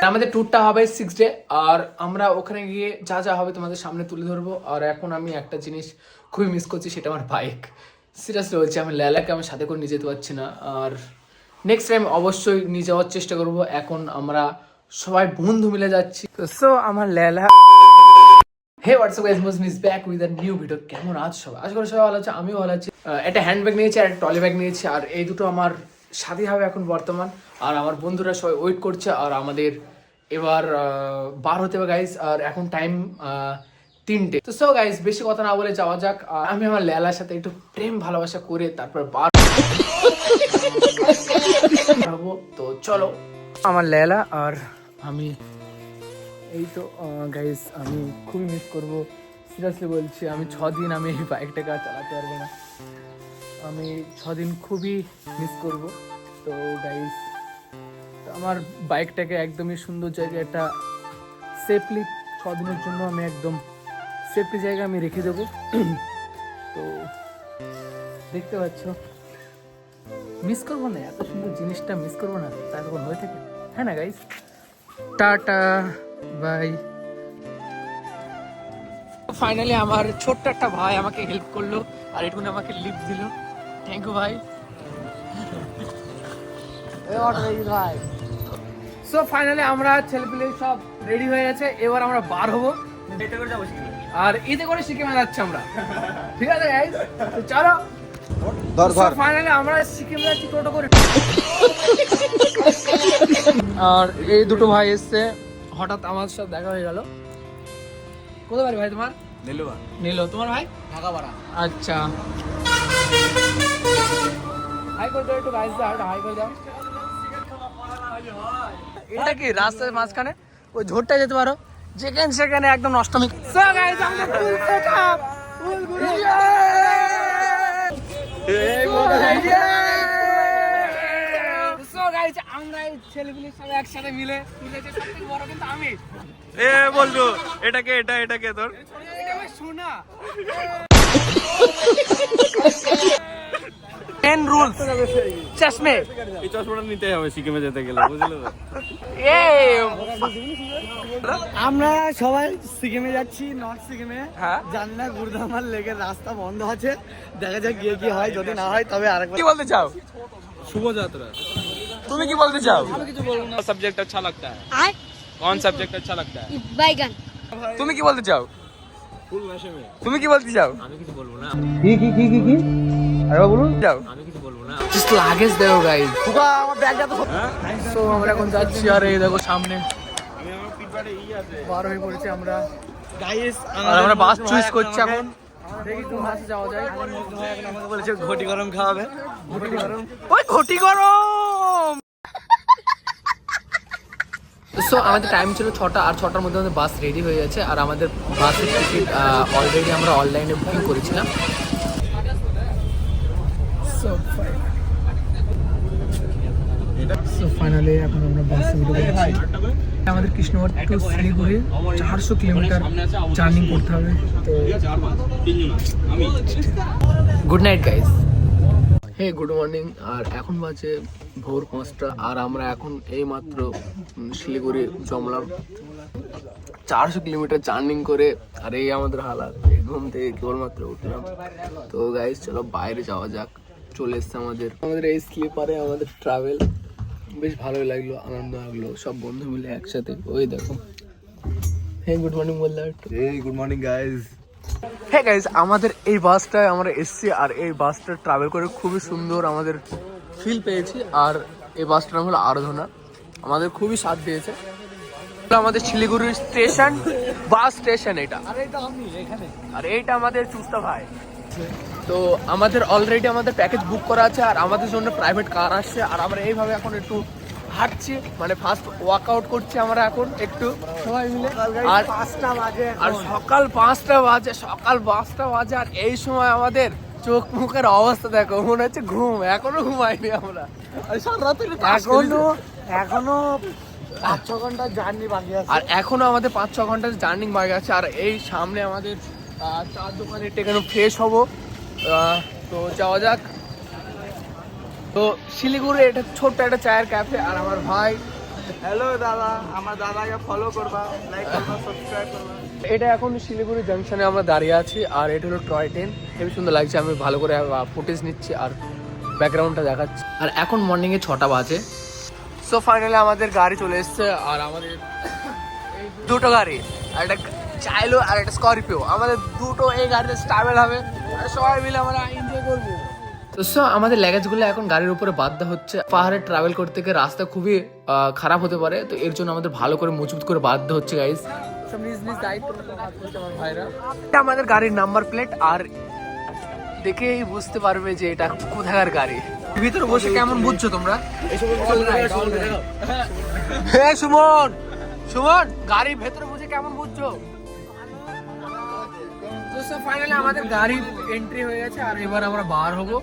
আমাদের ট্যুরটা হবে 6 ডে আর আমরা ওখানে গিয়ে যা যা হবে তোমাদের সামনে তুলে ধরবো। আর এখন আমি একটা জিনিস খুবই মিস করছি, সেটা আমার বাইক। সিরিয়াসলি বলছি, আমি লেলাকে আমার সাথে করে নিয়ে যেতে পারছি না। আর নেক্সট টাইম অবশ্যই নিয়ে যাওয়ার চেষ্টা করবো। এখন আমরা সবাই বন্ধু মিলে যাচ্ছি। সো আমার লেলা, hey what's up guys, Muzmin is back with a new video. কেমন আছো সবাই? আশা করি সবাই ভালো আছে, আমিও ভালো আছি। একটা হ্যান্ডব্যাগ নিয়েছি আর একটা ট্রলি ব্যাগ নিয়েছি, আর এই দুটো আমার সাথী হবে এখন বর্তমান। আর আমার বন্ধুরা সবাই ওয়েট করছে, আর আমাদের এবার বার হতে হবে গাইস। আর এখন টাইম 3টে। তো সো গাইস, বেশি কথা না বলে যাওয়া যাক। আমি আমার লেলার সাথে একটু প্রেম ভালোবাসা করে তারপর বার হবো। তো চলো, আমার লেলা আর আমি। এই তো গাইস, আমি খুবই মিস করবো, সিরিয়াসলি বলছি। আমি 6 দিন আমি এই বাইকটাকে আর চালাতে পারবো না। আমি 6 দিন খুবই মিস করব। তো গাইস, আমার বাইকটাকে একদমই সুন্দর জায়গায় একটা সেফলি 6 দিনের জন্য আমি একদম সেফটি জায়গায় আমি রেখে দেবো। তো দেখতে পাচ্ছ, মিস করবো না, এত সুন্দর জিনিসটা মিস করবো না, তারপর হয়ে থাকে। হ্যাঁ না গাইস, টাটা বাই। ফাইনালি আমার ছোট্ট একটা ভাই আমাকে হেল্প করলো আর এটুকুনি আমাকে লিফট দিল। থ্যাংক ইউ ভাই। সো ফাইনালি আমরা ছেলেপিলে সব রেডি হয়ে গেছে, এবার আমরা বার হবো। আর এতে করে সিকিমে যাচ্ছি আমরা, ঠিক আছে গাইস? তো চলো ফাইনালি আমরা সিকিমে যাচ্ছি টোটো করে। আর এই দুটো ভাই এসছে, হঠাৎ আমার সাথে দেখা হয়ে গেল। কোথায় বাড়ি ভাই তোমার? নীলো। তোমার ভাই? ঢাকাপাড়া। আচ্ছা, হাই করে দাও একটু গাইস, হাই করে দাও। এটা কি রাস্তার মাঝখানে ওই ঝোরটা যেতে পারো, যেখানে সেখানে একদম নষ্টমী। সো গাইস, আমরা ফুল সেটআপ, ফুল ঘুরে সো গাইস, আমরা এই ছেলেগুলোর সবাই একসাথে মিলে যে সবথেকে বড় কিন্তু আমি। এ বলবো এটাকে এটাকে তোর এটা ভাই শোনা 10 রুলস চশমে। এই চশমাটা নিতে হবে সিকিমে যেতে গেলে, বুঝলে তো? আমরা সবাই সিকিমে যাচ্ছি, নর্থ সিকিমে। হ্যাঁ, জানলা গুরদামার লেগে রাস্তা বন্ধ আছে, দেখা যাক গিয়ে কি হয়। যদি না হয় তবে আরেকবার। কি বলতে চাও? শুভযাত্রা। তুমি কি বলতে চাও? আমি কিছু বলবো না। सब्जेक्ट अच्छा लगता है? कौन सब्जेक्ट अच्छा लगता है? बैगन। তুমি কি বলতে চাও? ফুল নশে মে। তুমি কি বলতে চাও? আমি কিছু বলবো না। কি আরে বলুন চাও? আমি কিছু বলবো না। জাস্ট লাগেজ দেও গাইস। ফুকা আমার ব্যাগটা তো। সো আমরা এখন যাচ্ছি, আর এই দেখো সামনে আমি আমার পিঠে ই আছে। বার হয়ে পড়েছি আমরা। গাইস, আর আমরা বাস চুজ করছি এখন, দেখি কোন বাসে যাওয়া যায়। আমাকে বলেছে ঘটি গরম খাওয়াবে। ঘটি গরম, ওই ঘটি গরম। সো আমাদের টাইম ছিল 6টা, আর 6টার মধ্যে আমাদের বাস রেডি হয়ে গেছে। আর আমাদের বাসের টিকিট অলরেডি আমরা অনলাইনে বুকিং করেছিলাম। সো ফাইনালি এখন আমরা বাসে উঠে পড়েছি। আমাদের Krishnagarh to Siliguri 400 kilometre journey করতে হবে। তো good night guys. Hey good morning. আর এখন বাজে ভোর 5টা, আর আমরা এখন এই মাত্র শিলিগুড়ি জমলাম 400 কিলোমিটার জার্নি করে। আর এই আমাদের হালাত, ঘুম থেকে কেবলমাত্র উঠলাম। তো গাইস চলো বাইরে যাওয়া যাক। চলে এসছে আমাদের এই স্লিপারে আমাদের ট্রাভেল। বেশ ভালোই লাগলো, আনন্দ লাগলো, সব বন্ধু মিলে একসাথে। ওই দেখো, হে গুড মর্নিং বললাম। এই গুড মর্নিং গাইস। হ্যাঁ গাইজ, আমাদের এই বাসটায় আমরা এসছি, আর এই বাসটা ট্রাভেল করে খুবই সুন্দর আমাদের ফিল পেয়েছি। আর এই বাসটার নাম হলো আরাধনা, আমাদের খুবই স্বাদ দিয়েছে। আমাদের শিলিগুড়ির স্টেশন, বাস স্টেশন এটা। আর এইটা আমাদের চুস্তা ভাই। তো আমাদের অলরেডি আমাদের প্যাকেজ বুক করা আছে, আর আমাদের জন্য প্রাইভেট কার আসছে। আর আমরা এইভাবে এখন একটু হাঁটছি, মানে ফার্স্ট ওয়ার্কআউট করছি আমরা এখন একটু সবাই মিলে। আর 5টা বাজে, আর সকাল 5টা বাজে, আর এই সময় আমাদের চোখ মুখের অবস্থা দেখো, মনে হচ্ছে ঘুম, এখনো ঘুমাইনি আমরা। এখনো 5-6 ঘন্টা জার্নি বাকি আছে। আর এখনো আমাদের 5-6 ঘন্টার জার্নি বাকি আছে। আর এই সামনে আমাদের চার দোকানে একটু এখানে ফ্রেশ হবো। তো যাওয়া যাক। তো শিলিগুড়ি এটা ছোট্ট একটা চায়ের ক্যাফে, আর আমার ভাই হ্যালো দাদা, আমার দাদাকে ফলো করবা, লাইক করবা, সাবস্ক্রাইব করবা। এটা এখন শিলিগুড়ি জাংশনে আমরা দাঁড়িয়ে আছি, আর এটা হলো টয় ট্রেন। হেবি সুন্দর লাগছে, আমি ভালো করে ফুটেজ নিচ্ছি আর ব্যাকগ্রাউন্ডটা দেখাচ্ছি। আর এখন মর্নিংয়ে 6টা বাজে। সো ফাইনালি আমাদের গাড়ি চলে এসছে, আর আমাদের দুটো গাড়ি, আর একটা চাইলো আর একটা স্করপিও, আমাদের দুটো এই গাড়িতে ট্রাভেল হবে, আর সবাই মিলে আমরা এনজয় করবো। তো সো আমাদের ল্যাগেজগুলো এখন গাড়ির উপরে বাধ্য হচ্ছে। পাহাড়ে ট্রাভেল করতে গিয়ে রাস্তা খুবই খারাপ হতে পারে, তো এর জন্য আমাদের ভালো করে মজবুত করে বাধ্য হচ্ছে গাইজ। এটা আমাদের গাড়ির নাম্বার প্লেট, আর দেখেই বুঝতে পারবে যে এটা কোথাকার গাড়ি। ভিতরে বসে কেমন বুঝছো তোমরা? হ্যাঁ সুমন, সুমন গাড়ির ভেতরে বসে কেমন বুঝছো? তো সব ফাইনালি আমাদের গাড়ি এন্ট্রি হয়ে গেছে, আর এবার আমরা বার হবো।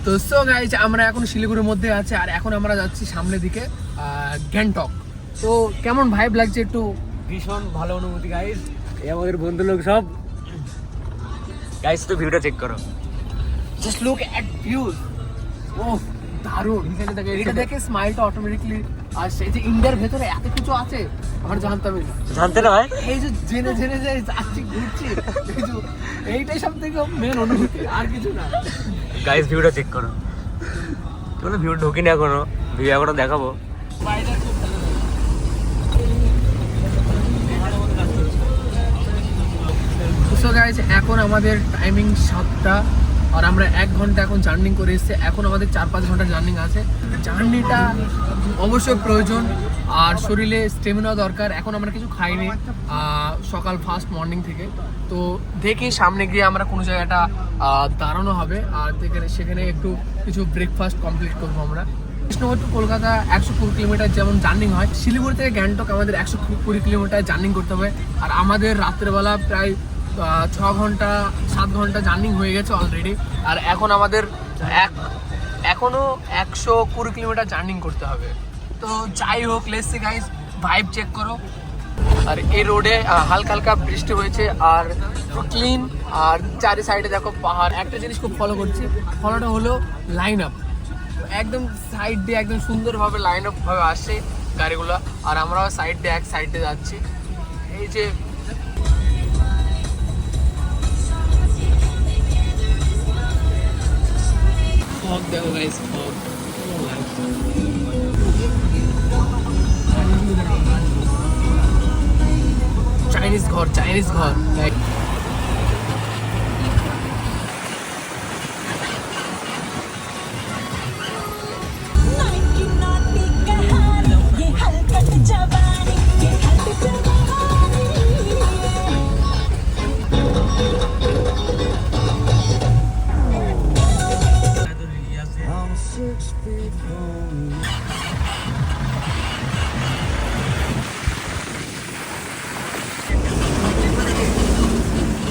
তো সো গাইজ আমরা এখন শিলিগুড়ির মধ্যে আছি, আর এখন আমরা যাচ্ছি সামনের দিকে গ্যাংটক। তো কেমন ভাইব লাগছে একটু? ভীষণ ভালো অনুভূতি গাইস, এই আমাদের বন্ধু লোক সব। গাইস তো ভিউটা চেক করো, জাস্ট লুক এট ভিউজ। ও দারুণ, এটা দেখে স্মাইলটা অটোমেটিকলি আসছে। এই যে ইন্ডিয়ার ভেতরে এত কিছু আছে আমার জানতামই না। জানতে না ভাই? এই যে জেনে জেনে যে যাচ্ছি ঘুরছি, এইটাই সব থেকে মেন অনুভূতি, আর কিছু না। গাইস ভিউটা চেক করো, তোমরা ভিউ ঢুকি না এখনো, ভিউ এখনো দেখাবো। সো গাইস এখন আমাদের টাইমিং 7টা, আর আমরা 1 ঘন্টা এখন জার্নি করে এসেছি। এখন আমাদের 4-5 ঘন্টা জার্নি আছে। জার্নিটা অবশ্যই প্রয়োজন, আর শরীরে স্টেমিনা দরকার। এখন আমরা কিছু খাইনি সকাল ফার্স্ট মর্নিং থেকে, তো দেখি সামনে গিয়ে আমরা কোনো জায়গাটা দাঁড়ানো হবে, আর সেখানে একটু কিছু ব্রেকফাস্ট কমপ্লিট করবো আমরা। কৃষ্ণনগর টু কলকাতা 120 কিলোমিটার যেমন জার্নি হয়, শিলিগুড়ি থেকে গ্যাংটক আমাদের 120 কিলোমিটার জার্নি করতে হবে। আর আমাদের রাত্রেবেলা প্রায় 6 ঘন্টা 7 ঘন্টা জার্নি হয়ে গেছে অলরেডি, আর এখন আমাদের এখনো 120 কিলোমিটার জার্নি করতে হবে। তো যাই হোক, let's see guys, vibe check করো। আর এই রোডে হালকা হালকা বৃষ্টি হয়েছে, আর ক্লিন, আর চারি সাইডে দেখো পাহাড়। একটা জিনিস খুব ফলো করছি, ফলোটা হলো লাইন আপ। একদম সাইড দিয়ে একদম সুন্দরভাবে লাইন আপ ভাবে আসছে গাড়িগুলো, আর আমরাও সাইড দিয়ে এক সাইড দিয়ে যাচ্ছি। এই যে ফগ দেখো গাইস, ফগ। চাইনিজ ঘর, চাইনিজ ঘর।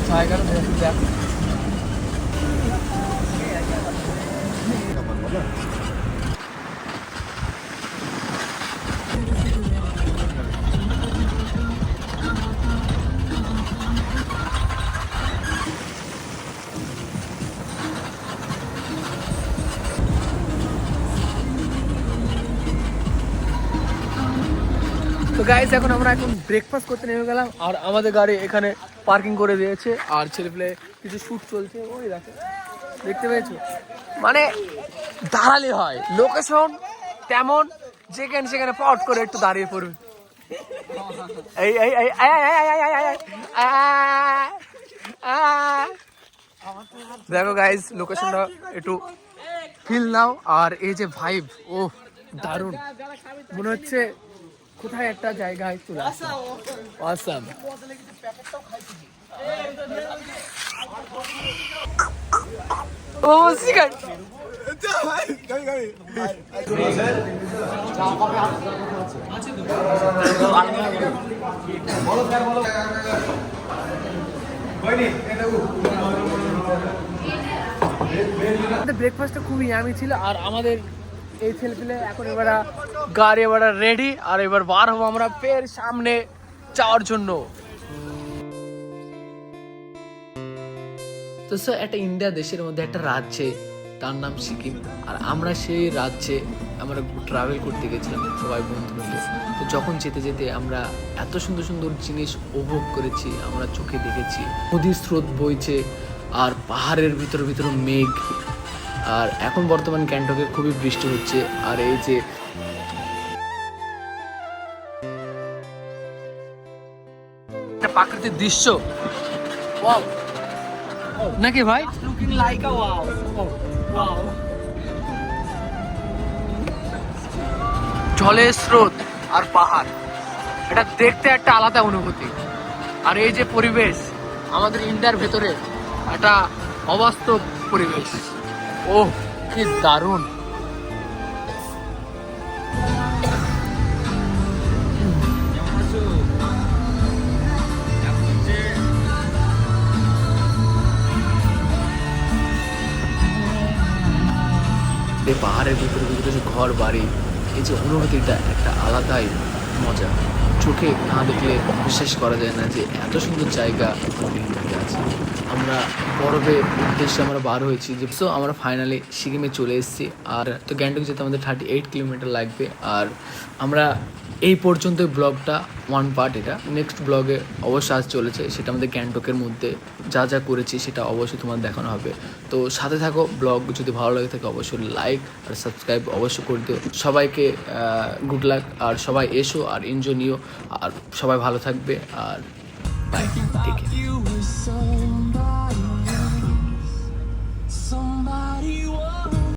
জায়গাটা দেখ। তো গাইস এখন আমরা ব্রেকফাস্ট করতে নেমে গেলাম, আর আমাদের গাড়ি এখানে পার্কিং করে দিয়েছে, আর ছেলেপেলে কিছু শুট চলছে। ওই দেখো, দেখতে পেয়েছো? মানে দাঁড়ালে হয়, লোকেশন তেমন, যেখানে সেখানে পট করে একটু দাঁড়িয়ে পড়বে। এই এই এই দেখো গাইস, লোকেশনটা একটু ফিল নাও। আর এই যে ভাইব, ও দারুণ, মনে হচ্ছে কোথায় একটা জায়গায় চলে আসছে। অসাম। ও সিগারেট। আমাদের ব্রেকফাস্টটা খুবই ইয়ামি ছিল। আর আমাদের এই ছেলেপিলে এখন এবার গাড়ি এবার রেডি, আর এবার বার হবো আমরা ফের সামনে যাওয়ার জন্য। তো স্যার একটা ইন্ডিয়া দেশের মধ্যে একটা রাজ্যে, তার নাম সিকিম। আর আমরা সেই রাজ্যে আমরা ট্রাভেল করতে গেছিলাম সবাই বন্ধু মিলে। তো যখন যেতে যেতে আমরা এত সুন্দর সুন্দর জিনিস উপভোগ করেছি, আমরা চোখে দেখেছি নদীর স্রোত বইছে আর পাহাড়ের ভিতর ভিতর মেঘ। আর এখন বর্তমান গ্যাংটকে খুবই বৃষ্টি হচ্ছে। আর এই যে একটা প্রাকৃতিক দৃশ্য, ওয়াও নাকি ভাই? লুকিং লাইক আ ওয়াও ওয়াও। জলের স্রোত আর পাহাড়, এটা দেখতে একটা আলাদা অনুভূতি। আর এই যে পরিবেশ আমাদের ইন্ডিয়ার ভেতরে একটা অবাস্তব পরিবেশ, ও কি দারুণ। এই পাহাড়ের ভিতরে ভিতরে যে ঘর বাড়ি, এই যে অনুভূতিটা একটা আলাদাই মজা। চোখে না দেখলে বিশ্বাস করা যায় না যে এত সুন্দর জায়গা আমাদের ইন্ডিয়াতে আছে। আমরা পর্বের উদ্দেশ্যে আমরা বার হয়েছি যে, সো আমরা ফাইনালি সিকিমে চলে এসেছি। আর তো গ্যাংটক যেতে আমাদের 38 কিলোমিটার লাগবে। আর আমরা এই পর্যন্ত ব্লগটা ওয়ান পার্ট, এটা নেক্সট ব্লগে অবশ্যই আজ চলেছে, সেটা আমাদের গ্যাংটকের মধ্যে যা যা করেছি সেটা অবশ্যই তোমার দেখানো হবে। তো সাথে থাকো, ব্লগ যদি ভালো লাগে থাকে অবশ্যই লাইক আর সাবস্ক্রাইব অবশ্যই করে দিও। সবাইকে গুড লাক, আর সবাই এসো আর এনজয় নিও, আর সবাই ভালো থাকবে। আর বাই, টেক কেয়ার।